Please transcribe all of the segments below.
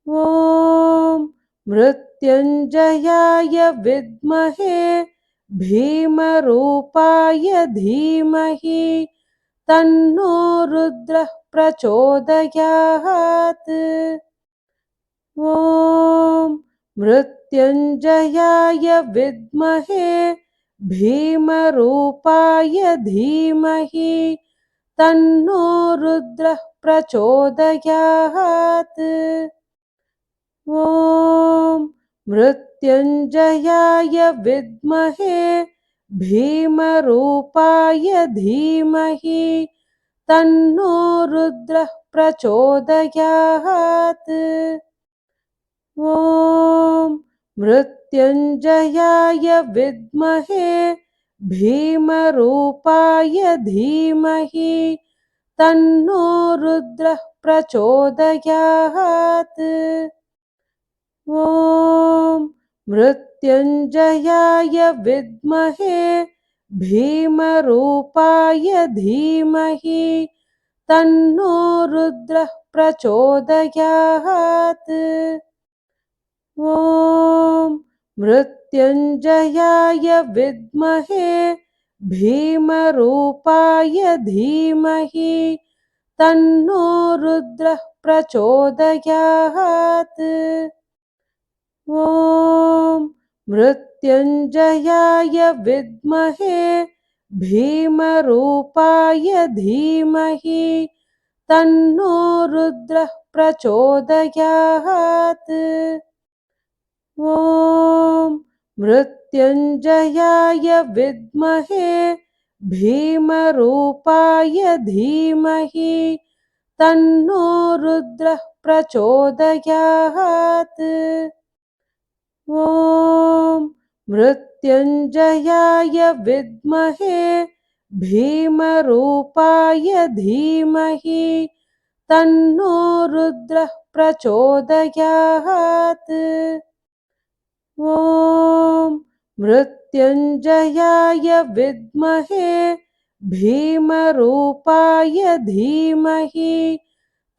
ॐ मृत्युञ्जयाय विद्महे भीमरूपाय धीमहि तन्नो रुद्रः प्रचोदयात्। ॐ मृत्युञ्जयाय विद्महे भीमरूपाय धीमहि तन्नो रुद्रः प्रचोदयात्। ॐ मृत्युञ्जयाय विद्महे भीमरूपाय धीमहि तन्नो रुद्रः प्रचोदयात्। ॐ मृत्युञ्जयाय विद्महे भीमरूपाय धीमहि तन्नो रुद्रः प्रचोदयात्। ॐ मृत्युञ्जयाय विद्महे भीमरूपाय धीमहि तन्नो रुद्रः प्रचोदयात्। ॐ मृत्युञ्जयाय विद्महे भीमरूपाय धीमहि तन्नो रुद्रः प्रचोदयात्। ॐ मृत्युञ्जयाय विद्महे भीमरूपाय धीमहि तन्नो रुद्रः प्रचोदयात्। ॐ मृत्युञ्जयाय विद्महे भीमरूपाय धीमहि तन्नो रुद्रः प्रचोदयात्। ॐ मृत्युञ्जयाय विद्महे भीमरूपाय धीमहि तन्नो रुद्रः प्रचोदयात्। ॐ मृत्युञ्जयाय विद्महे भीमरूपाय धीमहि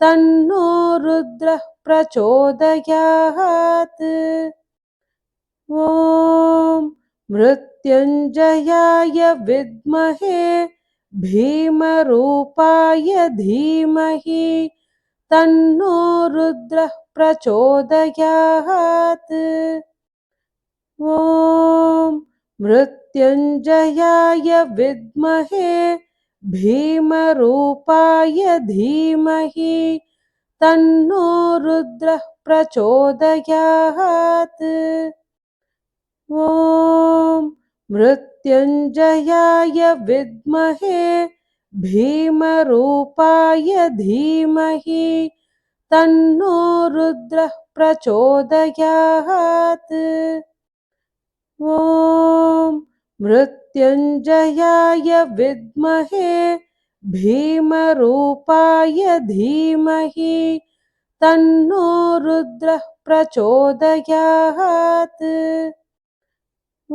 तन्नो रुद्रः प्रचोदयात्। ॐ मृत्युञ्जयाय विद्महे भीमरूपाय धीमहि तन्नो रुद्रः प्रचोदयात्। ॐ मृत्युञ्जयाय विद्महे भीमरूपाय धीमहि तन्नो रुद्रः प्रचोदयात्। ॐ मृत्युञ्जयाय विद्महे भीमरूपाय धीमहि तन्नो रुद्रः प्रचोदयात्। ॐ मृत्युञ्जयाय विद्महे भीमरूपाय धीमहि तन्नो रुद्रः प्रचोदयात्। ॐ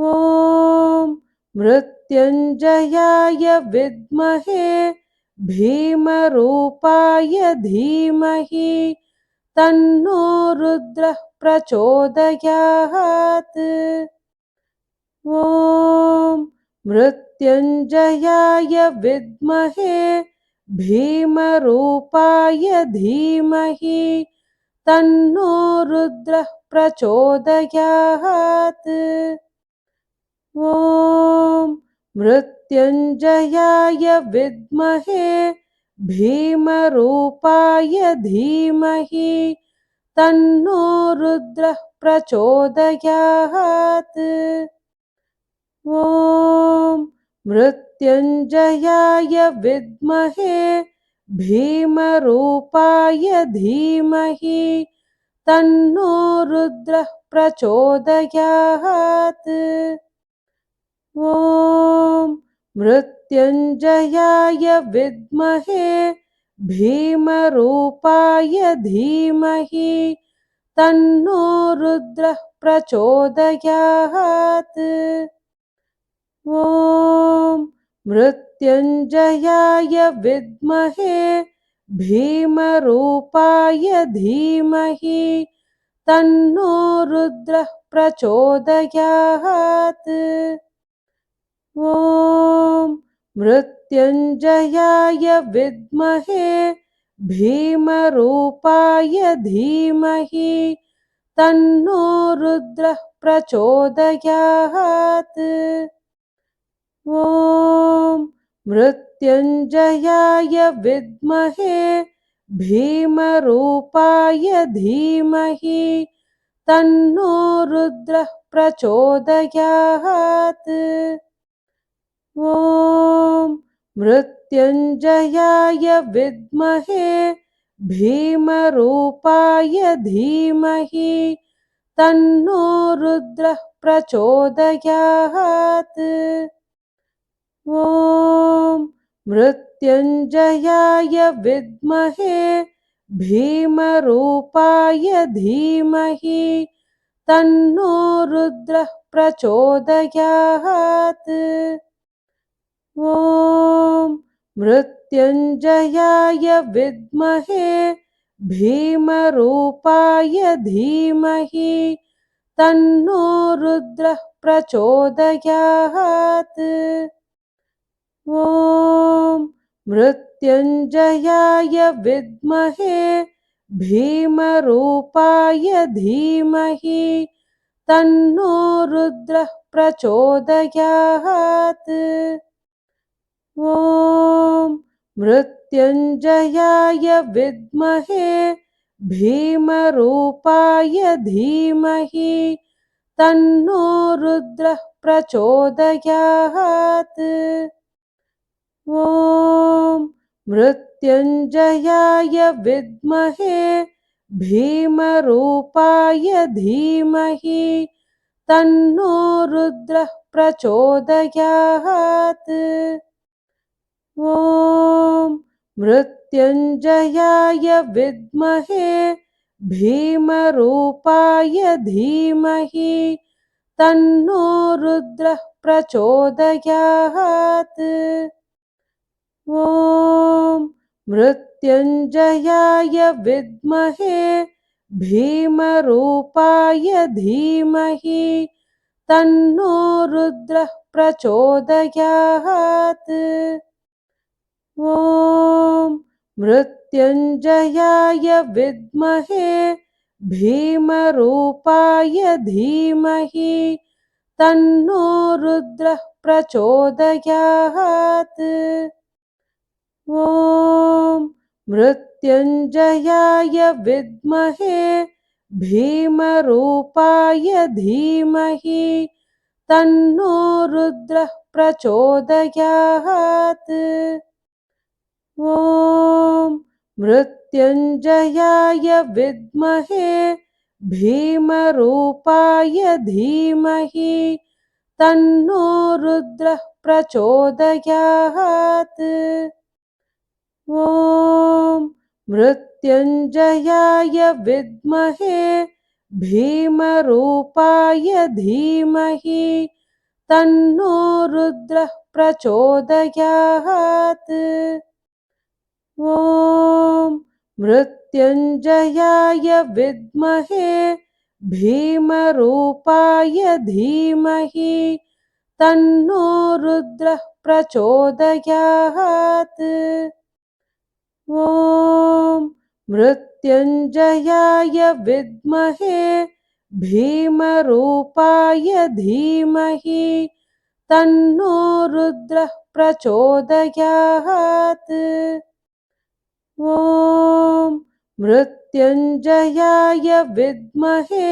मृत्युञ्जयाय विद्महे भीमरूपाय धीमहि तन्नो रुद्रः प्रचोदयात्। ॐ मृत्युञ्जयाय विद्महे भीमरूपाय धीमहि तन्नो रुद्रः प्रचोदयात्। ॐ मृत्युञ्जयाय विद्महे भीमरूपाय धीमहि तन्नो रुद्रः प्रचोदयात्। ॐ मृत्युञ्जयाय विद्महे भीमरूपाय धीमहि तन्नो रुद्रः प्रचोदयात्। ॐ मृत्युञ्जयाय विद्महे भीमरूपाय धीमहि तन्नो रुद्रः प्रचोदयात्। ॐ मृत्युञ्जयाय विद्महे भीमरूपाय धीमहि तन्नो रुद्रः प्रचोदयात्। ॐ मृत्युञ्जयाय विद्महे भीमरूपाय धीमहि तन्नो रुद्रः प्रचोदयात्। ॐ मृत्युञ्जयाय विद्महे भीमरूपाय धीमहि तन्नो रुद्रः प्रचोदयात्। ॐ मृत्युञ्जयाय विद्महे भीमरूपाय धीमहि तन्नो रुद्रः प्रचोदयात्। ॐ मृत्युञ्जयाय विद्महे भीमरूपाय धीमहि तन्नो रुद्रः प्रचोदयात्। ॐ मृत्युञ्जयाय विद्महे भीमरूपाय धीमहि तन्नो रुद्रः प्रचोदयात्। ॐ मृत्युञ्जयाय विद्महे भीमरूपाय धीमहि तन्नो रुद्रः प्रचोदयात्। ॐ मृत्युञ्जयाय विद्महे भीमरूपाय धीमहि तन्नो रुद्रः प्रचोदयात्। ॐ मृत्युञ्जयाय विद्महे भीमरूपाय धीमहि तन्नो रुद्रः प्रचोदयात्। ॐ मृत्युञ्जयाय विद्महे भीमरूपाय धीमहि तन्नो रुद्रः प्रचोदयात्। ॐ मृत्युञ्जयाय विद्महे भीमरूपाय धीमहि तन्नो रुद्रः प्रचोदयात्। ॐ मृत्युञ्जयाय विद्महे भीमरूपाय धीमहि तन्नो रुद्रः प्रचोदयात्। ॐ मृत्युञ्जयाय विद्महे भीमरूपाय धीमहि तन्नो रुद्रः प्रचोदयात्। ॐ मृत्युञ्जयाय विद्महे भीमरूपाय धीमहि तन्नो रुद्रः प्रचोदयात्। ॐ मृत्युञ्जयाय विद्महे भीमरूपाय धीमहि तन्नो रुद्रः प्रचोदयात्। ॐ मृत्युञ्जयाय विद्महे भीमरूपाय धीमहि तन्नो रुद्रः प्रचोदयात्। ॐ मृत्युञ्जयाय विद्महे भीमरूपाय धीमहि तन्नो रुद्रः प्रचोदयात्। ॐ मृत्युञ्जयाय विद्महे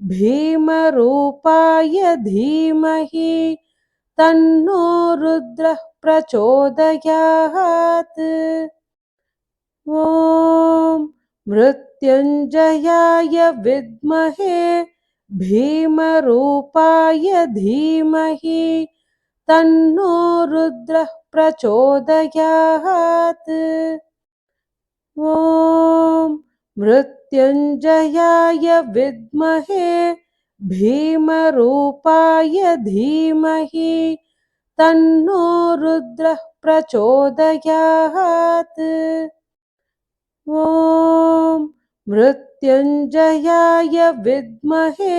भीमरूपाय धीमहि तन्नो रुद्रः प्रचोदयात्। ॐ मृत्युञ्जयाय विद्महे भीमरूपाय धीमहि तन्नो रुद्रः प्रचोदयात्। ॐ मृत्युञ्जयाय विद्महे भीमरूपाय धीमहि तन्नो रुद्रः प्रचोदयात्। ॐ मृत्युञ्जयाय विद्महे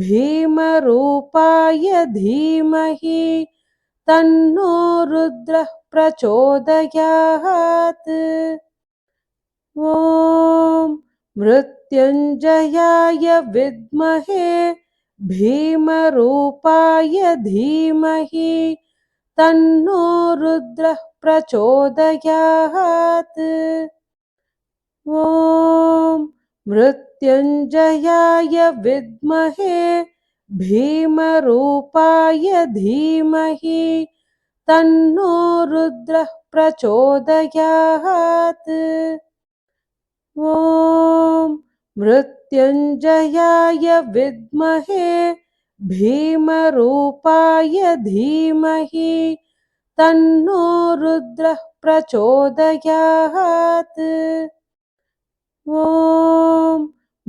भीमरूपाय धीमहि तन्नो रुद्रः प्रचोदयात्। ॐ मृत्युञ्जयाय विद्महे भीमरूपाय धीमहि तन्नो रुद्रः प्रचोदयात्। ॐ मृत्युञ्जयाय विद्महे भीमरूपाय धीमहि तन्नो रुद्रः प्रचोदयात्। ॐ मृत्युञ्जयाय विद्महे भीमरूपाय धीमहि तन्नो रुद्रः प्रचोदयात्। ॐ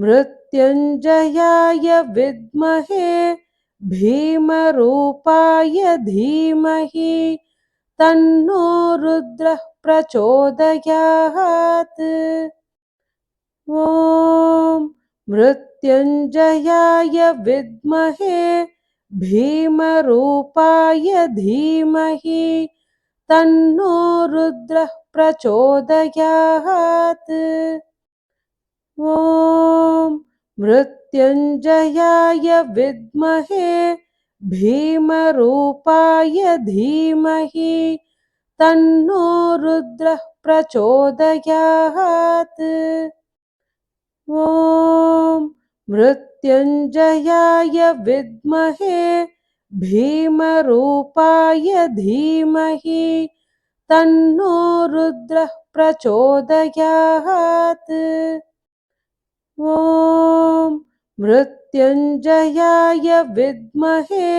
मृत्युञ्जयाय विद्महे भीमरूपाय धीमहि तन्नो रुद्रः प्रचोदयात्। ॐ मृत्युञ्जयाय विद्महे भीमरूपाय धीमहि तन्नो रुद्रः प्रचोदयात्। ॐ मृत्युञ्जयाय विद्महे भीमरूपाय धीमहि तन्नो रुद्रः प्रचोदयात्। ॐ मृत्युञ्जयाय विद्महे भीमरूपाय धीमहि तन्नो रुद्रः प्रचोदयात्। ॐ मृत्युञ्जयाय विद्महे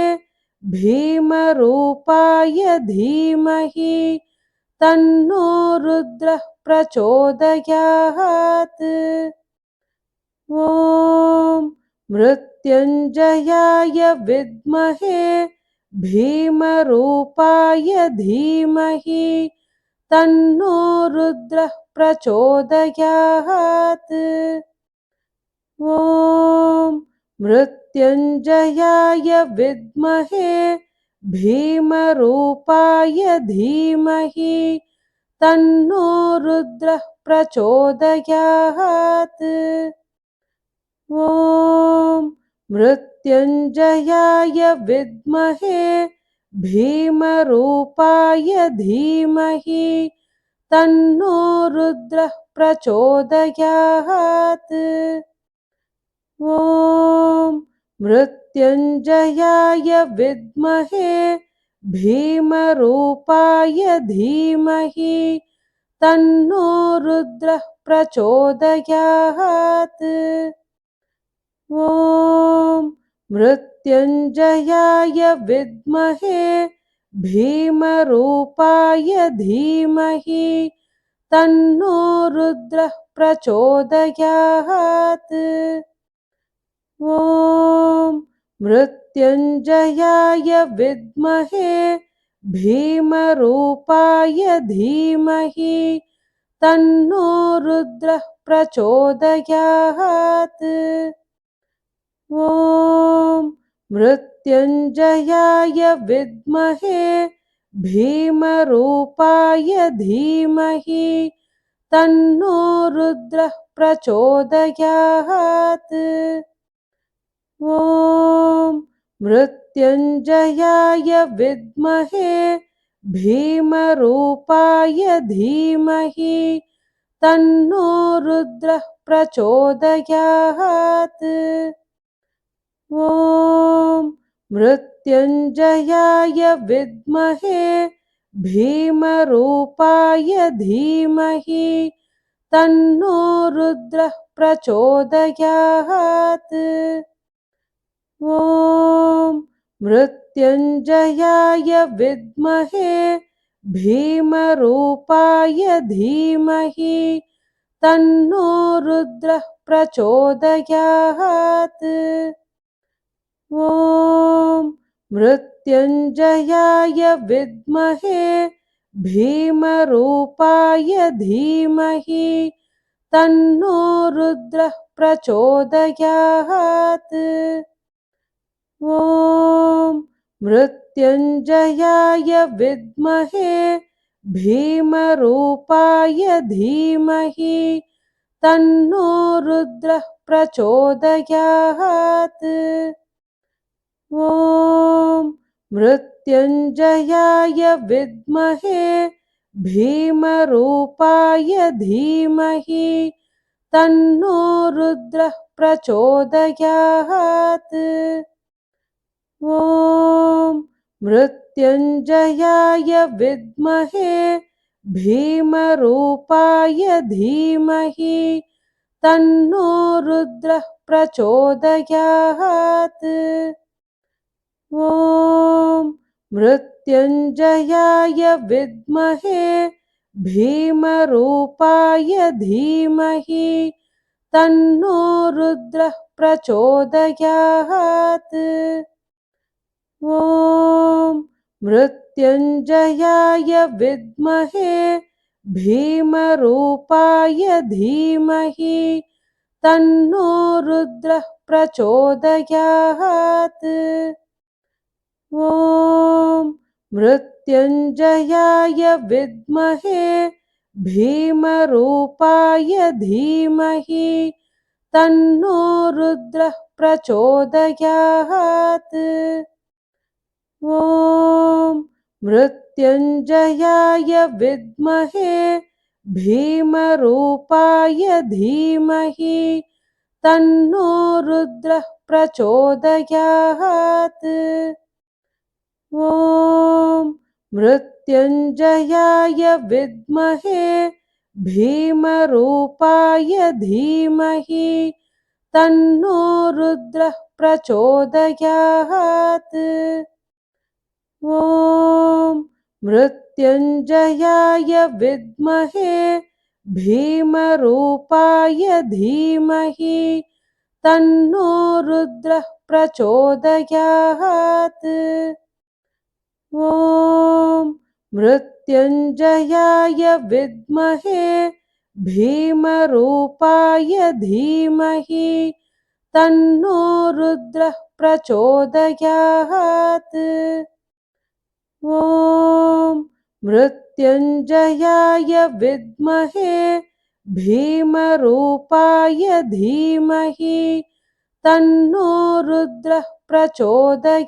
भीमरूपाय धीमहि तन्नो रुद्रः प्रचोदयात्। ॐ मृत्युञ्जयाय विद्महे भीमरूपाय धीमहि तन्नो रुद्रः प्रचोदयात्। ॐ मृत्युञ्जयाय विद्महे भीमरूपाय धीमहि तन्नो रुद्रः प्रचोदयात्। ॐ मृत्युञ्जयाय विद्महे भीमरूपाय धीमहि तन्नो रुद्रः प्रचोदयात्। ॐ मृत्युञ्जयाय विद्महे भीमरूपाय धीमहि तन्नो रुद्रः प्रचोदयात्। ॐ मृत्युञ्जयाय विद्महे भीमरूपाय धीमहि तन्नो रुद्रः प्रचोदयात्। ॐ मृत्युञ्जयाय विद्महे भीमरूपाय धीमहि तन्नो रुद्रः प्रचोदयात्। ॐ मृत्युञ्जयाय विद्महे भीमरूपाय धीमहि तन्नो रुद्रः प्रचोदयात्। ॐ मृत्युञ्जयाय विद्महे भीमरूपाय धीमहि तन्नो रुद्रः प्रचोदयात्। ॐ मृत्युञ्जयाय विद्महे भीमरूपाय धीमहि तन्नो रुद्रः प्रचोदयात्। ॐ मृत्युञ्जयाय विद्महे भीमरूपाय धीमहि तन्नो रुद्रः प्रचोदयात्। ॐ मृत्युञ्जयाय विद्महे भीमरूपाय धीमहि तन्नो रुद्रः प्रचोदयात्। ॐ मृत्युञ्जयाय विद्महे भीमरूपाय धीमहि तन्नो रुद्रः प्रचोदयात्। ॐ मृत्युञ्जयाय विद्महे भीमरूपाय धीमहि तन्नो रुद्रः प्रचोदयात्। ॐ मृत्युञ्जयाय विद्महे भीमरूपाय धीमहि तन्नो रुद्रः प्रचोदयात्। ॐ मृत्युञ्जयाय विद्महे भीमरूपाय धीमहि तन्नो रुद्रः प्रचोदयात्। ॐ मृत्युञ्जयाय विद्महे भीमरूपाय धीमहि तन्नो रुद्रः प्रचोदयात्। ॐ मृत्युञ्जयाय विद्महे भीमरूपाय धीमहि तन्नो रुद्रः प्रचोदयात्। ॐ मृत्युञ्जयाय विद्महे भीमरूपाय धीमहि तन्नो रुद्रः प्रचोदयात्। ॐ मृत्युञ्जयाय विद्महे भीमरूपाय धीमहि तन्नो रुद्रः प्रचोदयात्। ॐ मृत्युञ्जयाय विद्महे भीमरूपाय धीमहि तन्नो रुद्रः प्रचोदयात्। ॐ मृत्युञ्जयाय विद्महे भीमरूपाय धीमहि तन्नो रुद्रः प्रचोदयात्। ॐ मृत्युञ्जयाय विद्महे भीमरूपाय धीमहि तन्नो रुद्रः प्रचोदयात्।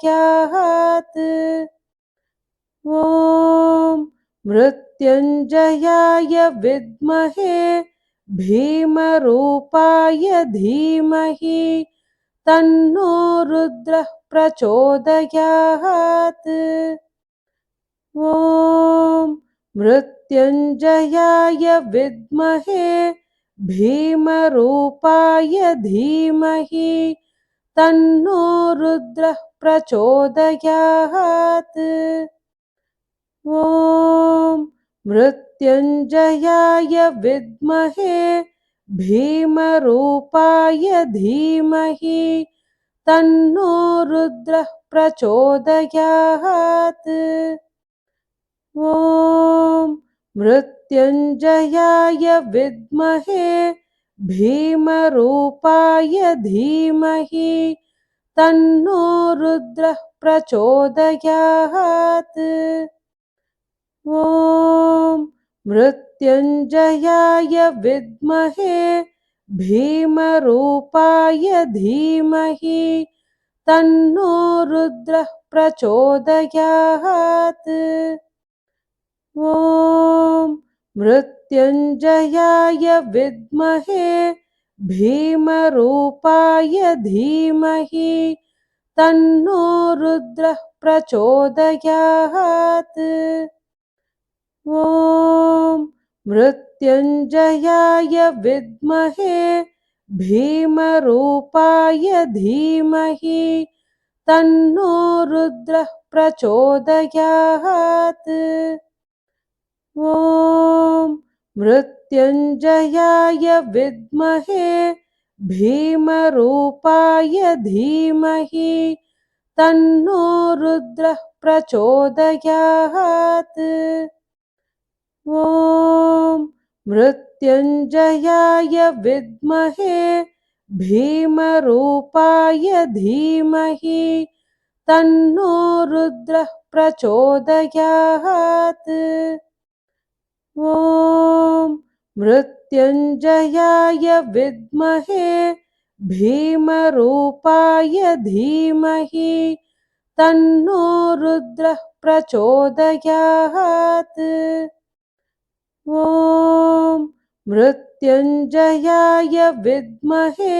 ॐ मृत्युञ्जयाय विद्महे भीमरूपाय धीमहि तन्नो रुद्रः प्रचोदयात्। ॐ मृत्युञ्जयाय विद्महे भीमरूपाय धीमहि तन्नो रुद्रः प्रचोदयात्। ॐ मृत्युञ्जयाय विद्महे भीमरूपाय धीमहि तन्नो रुद्रः प्रचोदयात्। ॐ मृत्युञ्जयाय विद्महे भीमरूपाय धीमहि तन्नो रुद्रः प्रचोदयात्। ॐ मृत्युञ्जयाय विद्महे भीमरूपाय धीमहि तन्नो रुद्रः प्रचोदयात्। ॐ मृत्युञ्जयाय विद्महे भीमरूपाय धीमहि तन्नो रुद्रः प्रचोदयात्। ॐ मृत्युञ्जयाय विद्महे भीमरूपाय धीमहि तन्नो रुद्रः प्रचोदयात्। ॐ मृत्युञ्जयाय विद्महे भीमरूपाय धीमहि तन्नो रुद्रः प्रचोदयात्। ॐ मृत्युञ्जयाय विद्महे भीमरूपाय धीमहि तन्नो रुद्रः प्रचोदयात्। ॐ मृत्युञ्जयाय विद्महे भीमरूपाय धीमहि तन्नो रुद्रः प्रचोदयात्। ॐ मृत्युञ्जयाय विद्महे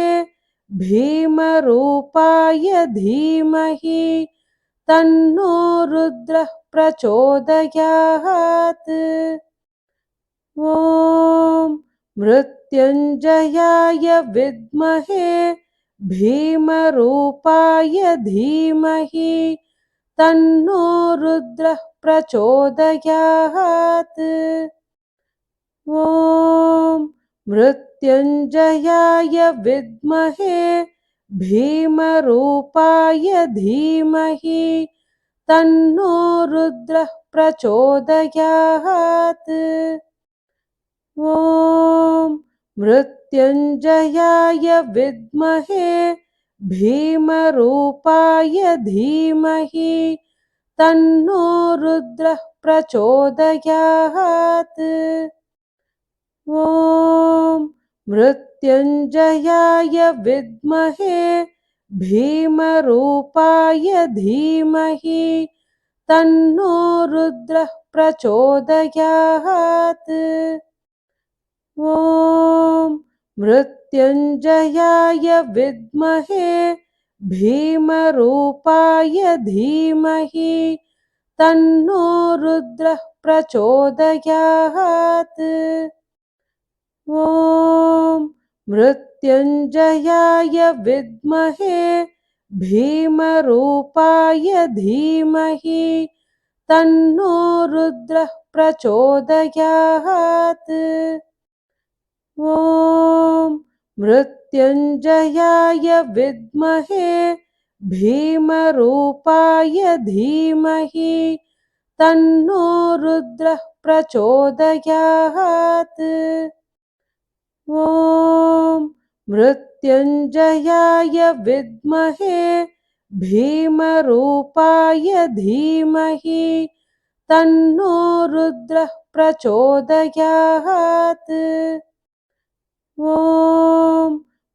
भीमरूपाय धीमहि तन्नो रुद्रः प्रचोदयात्। ॐ मृत्युञ्जयाय विद्महे भीमरूपाय धीमहि तन्नो रुद्रः प्रचोदयात्। ॐ मृत्युञ्जयाय विद्महे भीमरूपाय धीमहि तन्नो रुद्रः प्रचोदयात्। ॐ मृत्युञ्जयाय विद्महे भीमरूपाय धीमहि तन्नो रुद्रः प्रचोदयात्। ॐ मृत्युञ्जयाय विद्महे भीमरूपाय धीमहि तन्नो रुद्रः प्रचोदयात्। ॐ मृत्युञ्जयाय विद्महे भीमरूपाय धीमहि तन्नो रुद्रः प्रचोदयात्। ॐ मृत्युञ्जयाय विद्महे भीमरूपाय धीमहि तन्नो रुद्रः प्रचोदयात्। ॐ मृत्युञ्जयाय विद्महे भीमरूपाय धीमहि तन्नो रुद्रः प्रचोदयात्। ॐ मृत्युञ्जयाय विद्महे भीमरूपाय धीमहि तन्नो रुद्रः प्रचोदयात्। ॐ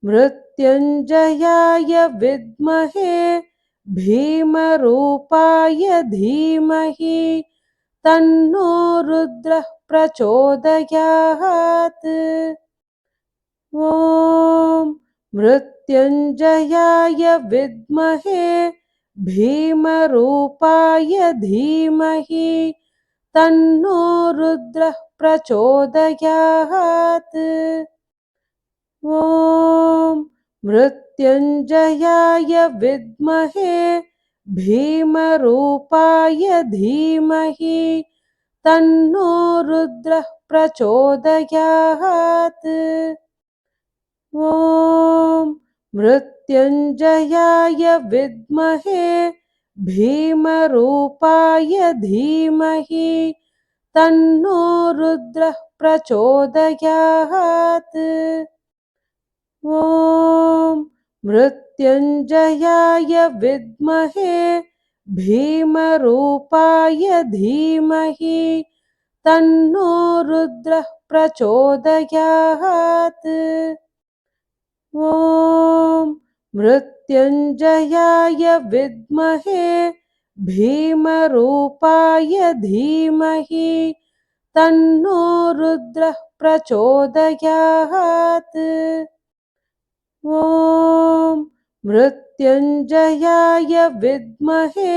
मृत्युञ्जयाय विद्महे भीमरूपाय धीमहि तन्नो रुद्रः प्रचोदयात्। ॐ मृत्युञ्जयाय विद्महे भीमरूपाय धीमहि तन्नो रुद्रः प्रचोदयात्। ॐ मृत्युञ्जयाय विद्महे भीमरूपाय धीमहि तन्नो रुद्रः प्रचोदयात्। ॐ मृत्युञ्जयाय विद्महे भीमरूपाय धीमहि तन्नो रुद्रः प्रचोदयात्। ॐ मृत्युञ्जयाय विद्महे भीमरूपाय धीमहि तन्नो रुद्रः प्रचोदयात्। ॐ मृत्युञ्जयाय विद्महे भीमरूपाय धीमहि तन्नो रुद्रः प्रचोदयात्। ॐ मृत्युञ्जयाय विद्महे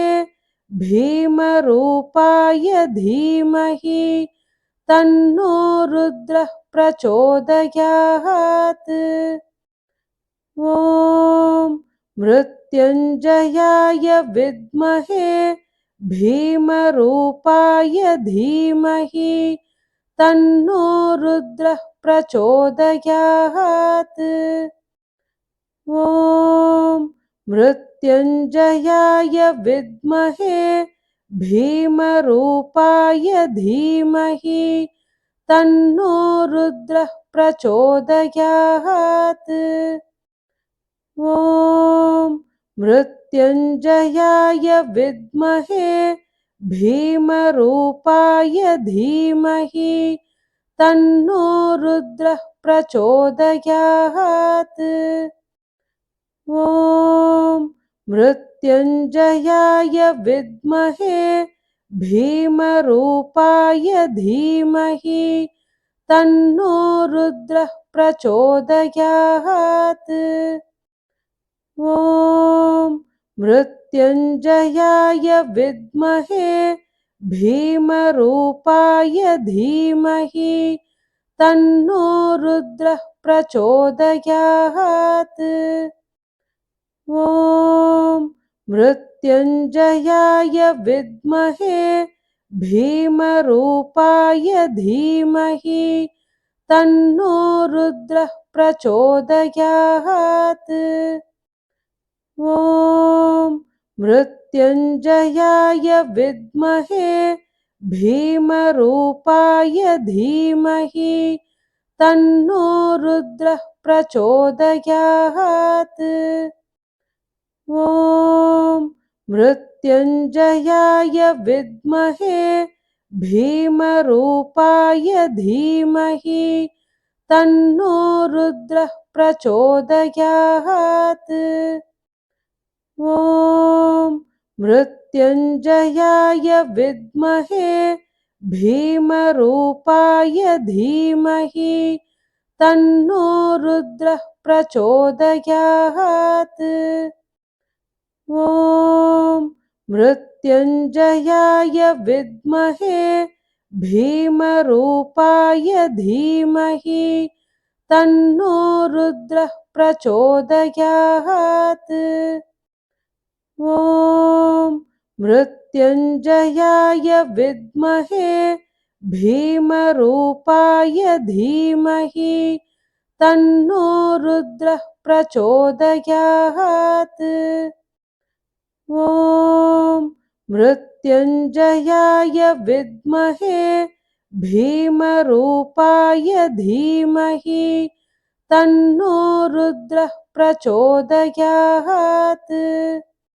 भीमरूपाय धीमहि तन्नो रुद्रः प्रचोदयात्। ॐ मृत्युञ्जयाय विद्महे भीमरूपाय धीमहि तन्नो रुद्रः प्रचोदयात्। ॐ मृत्युञ्जयाय विद्महे भीमरूपाय धीमहि तन्नो रुद्रः प्रचोदयात्। ॐ मृत्युञ्जयाय विद्महे भीमरूपाय धीमहि तन्नो रुद्रः प्रचोदयात्। ॐ मृत्युञ्जयाय विद्महे भीमरूपाय धीमहि तन्नो रुद्रः प्रचोदयात्। ॐ मृत्युञ्जयाय विद्महे भीमरूपाय धीमहि तन्नो रुद्रः प्रचोदयात्। ॐ मृत्युञ्जयाय विद्महे भीमरूपाय धीमहि तन्नो रुद्रः प्रचोदयात्। ॐ मृत्युञ्जयाय विद्महे भीमरूपाय धीमहि तन्नो रुद्रः प्रचोदयात्। ॐ मृत्युञ्जयाय विद्महे भीमरूपाय धीमहि तन्नो रुद्रः प्रचोदयात्। ॐ मृत्युञ्जयाय विद्महे भीमरूपाय धीमहि तन्नो रुद्रः प्रचोदयात्। ॐ मृत्युञ्जयाय विद्महे भीमरूपाय धीमहि तन्नो रुद्रः प्रचोदयात्। ॐ मृत्युञ्जयाय विद्महे भीमरूपाय धीमहि तन्नो रुद्रः प्रचोदयात्। ॐ मृत्युञ्जयाय विद्महे भीमरूपाय धीमहि तन्नो रुद्रः प्रचोदयात्।